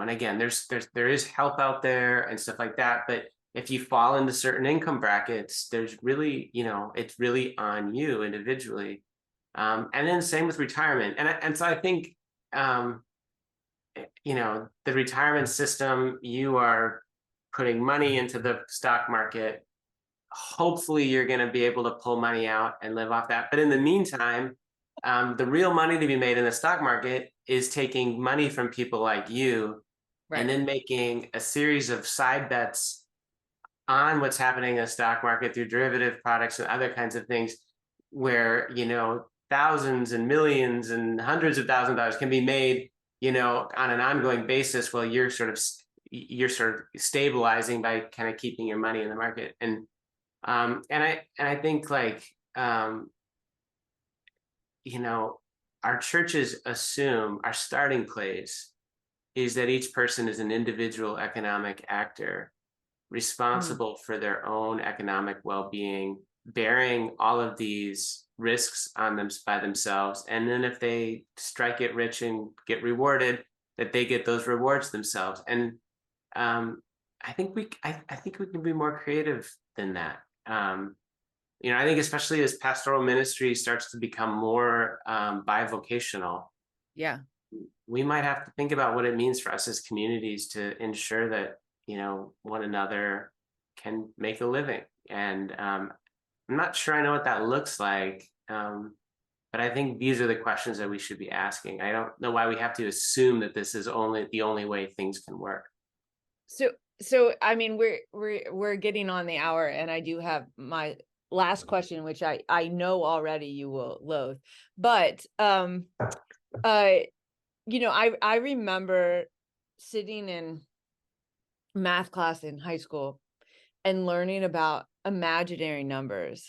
again, there is help out there and stuff like that, but if you fall into certain income brackets, there's really, it's really on you individually. And then same with retirement. And so I think, the retirement system, you are putting money into the stock market. Hopefully you're going to be able to pull money out and live off that. But in the meantime, the real money to be made in the stock market is taking money from people like you, and then making a series of side bets on what's happening in the stock market through derivative products and other kinds of things, where thousands and millions and hundreds of thousands of dollars can be made on an ongoing basis, while you're sort of stabilizing by kind of keeping your money in the market. And I think like our churches assume our starting place is that each person is an individual economic actor responsible for their own economic well-being, bearing all of these risks on them by themselves. And then if they strike it rich and get rewarded, that they get those rewards themselves. And I think we can be more creative than that. I think especially as pastoral ministry starts to become more bivocational, we might have to think about what it means for us as communities to ensure that one another can make a living. And I'm not sure I know what that looks like, but I think these are the questions that we should be asking. I don't know why we have to assume that this is the only way things can work. So I mean, we're getting on the hour, and I do have my last question, which I know already you will loathe, but I remember sitting in math class in high school and learning about imaginary numbers.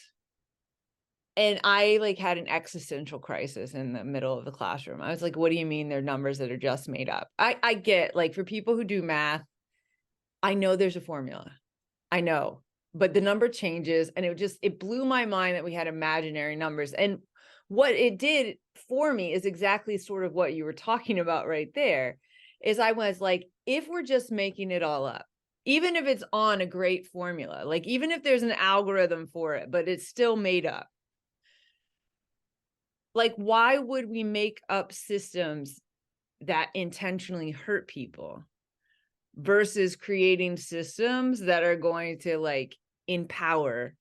And I like had an existential crisis in the middle of the classroom. I was like, what do you mean they're numbers that are just made up? I get, like, for people who do math, I know there's a formula. I know, but the number changes, and it blew my mind that we had imaginary numbers. And what it did for me is exactly sort of what you were talking about right there, is I was like, if we're just making it all up, even if it's on a great formula, like even if there's an algorithm for it, but it's still made up, like, why would we make up systems that intentionally hurt people versus creating systems that are going to like empower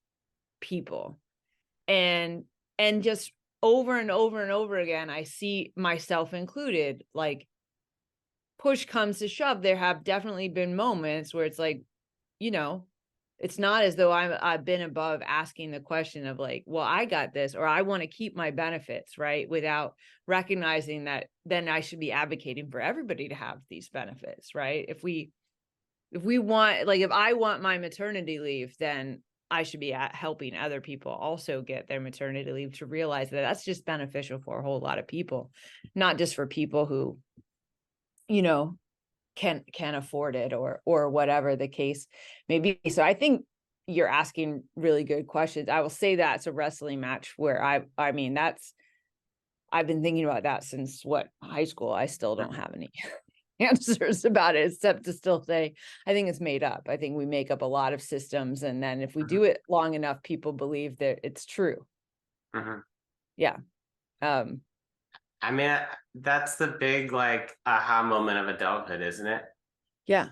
people? And just over and over and over again, I see myself included, like, push comes to shove, there have definitely been moments where it's like, you know, it's not as though I've been above asking the question of like, well, I got this, or I want to keep my benefits, right? Without recognizing that then I should be advocating for everybody to have these benefits, right? If we want, like, if I want my maternity leave, then I should be helping other people also get their maternity leave, to realize that that's just beneficial for a whole lot of people, not just for people who, you know, can afford it, or whatever the case may be. So I think you're asking really good questions. I will say that's a wrestling match where I mean, I've been thinking about that since high school. I still don't have any answers about it, except to still say, I think it's made up. I think we make up a lot of systems, and then if we do it long enough, people believe that it's true. Yeah. I mean, that's the big like aha moment of adulthood, isn't it? Yeah.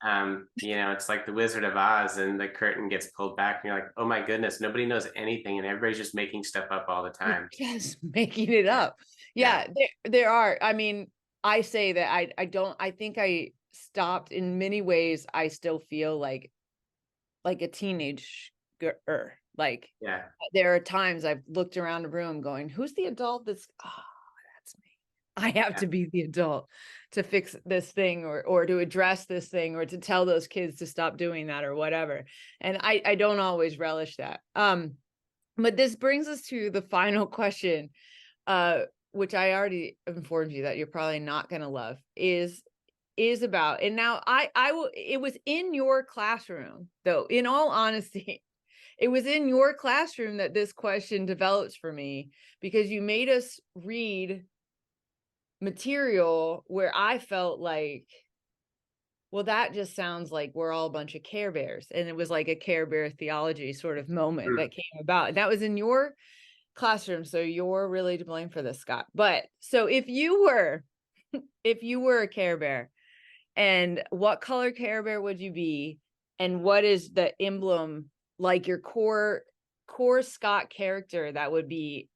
It's like the Wizard of Oz, and the curtain gets pulled back, and you're like, oh my goodness, nobody knows anything, and everybody's just making stuff up all the time. Just making it up. Yeah. There are. I mean, I say that I think I stopped in many ways. I still feel like a teenager. Like, there are times I've looked around the room going, who's the adult that's, that's me. I have to be the adult to fix this thing, or to address this thing, or to tell those kids to stop doing that, or whatever. And I don't always relish that. But this brings us to the final question, which I already informed you that you're probably not going to love, is about, and now I will, it was in your classroom, though, in all honesty, it was in your classroom that this question develops for me, because you made us read material where I felt like, well, that just sounds like we're all a bunch of Care Bears. And it was like a Care Bear theology sort of moment that came about. And that was in your classroom. So you're really to blame for this, Scott. But so if you were a Care Bear, and what color Care Bear would you be? And what is the emblem, like your core Scott character that would be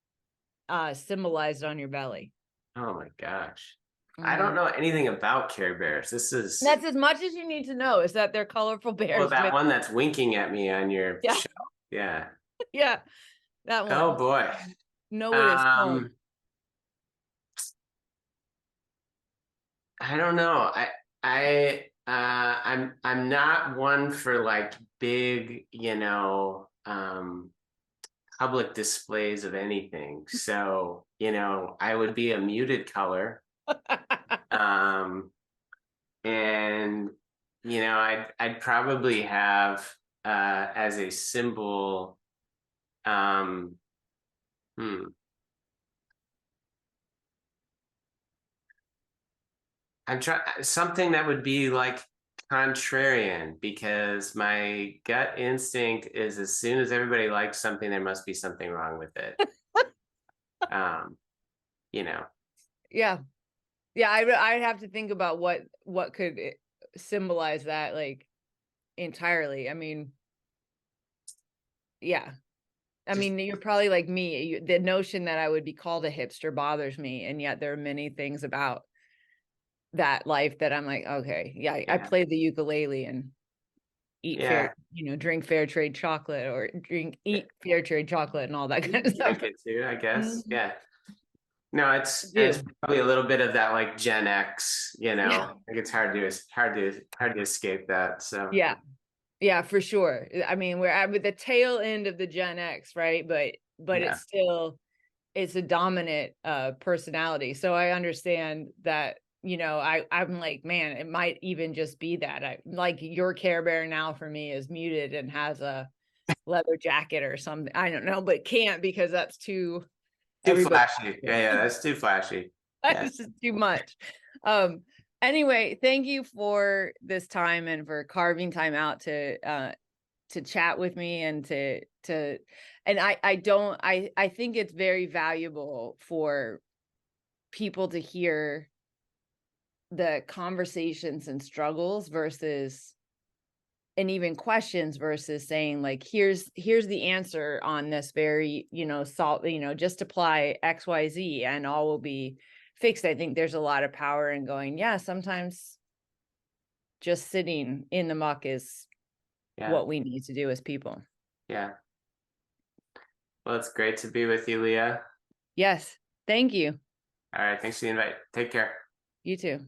symbolized on your belly? Oh my gosh. I don't know anything about Care Bears. That's as much as you need to know, is that they're colorful bears. Oh, that one that's winking at me on your show. Yeah. Yeah. That one. Oh boy. No, it is home. I don't know. I'm not one for like big, public displays of anything. So, I would be a muted color. And I'd probably have as a symbol, I'm trying something that would be like contrarian, because my gut instinct is, as soon as everybody likes something, there must be something wrong with it. Yeah, I'd have to think about what could symbolize that, like, entirely. I mean, yeah. I mean, you're probably like me. The notion that I would be called a hipster bothers me, and yet there are many things about that life that I'm like, okay, I play the ukulele and eat drink fair trade chocolate, or eat fair trade chocolate and all that kind of stuff. Too, I guess. Yeah. No, do. it's probably a little bit of that like Gen X, you Yeah. know, like it's hard to escape that. So Yeah. Yeah, for sure. I mean, we're at the tail end of the Gen X, right? But yeah, it's still, it's a dominant personality. So I understand that, I'm like, man, it might even just be that. I like your Care Bear now for me is muted and has a leather jacket or something. I don't know, but can't because that's too too everybody. flashy. Yeah, that's too flashy. Yeah. It's just too much. Um, anyway, thank you for this time and for carving time out to chat with me and and I think it's very valuable for people to hear the conversations and struggles versus and even questions versus saying like here's the answer on this very just apply XYZ and all will be fixed. I think there's a lot of power in going, yeah, sometimes just sitting in the muck is Yeah. what we need to do as people. Yeah. Well, it's great to be with you, Leah. Yes, thank you. All right. Thanks for the invite. Take care. You too.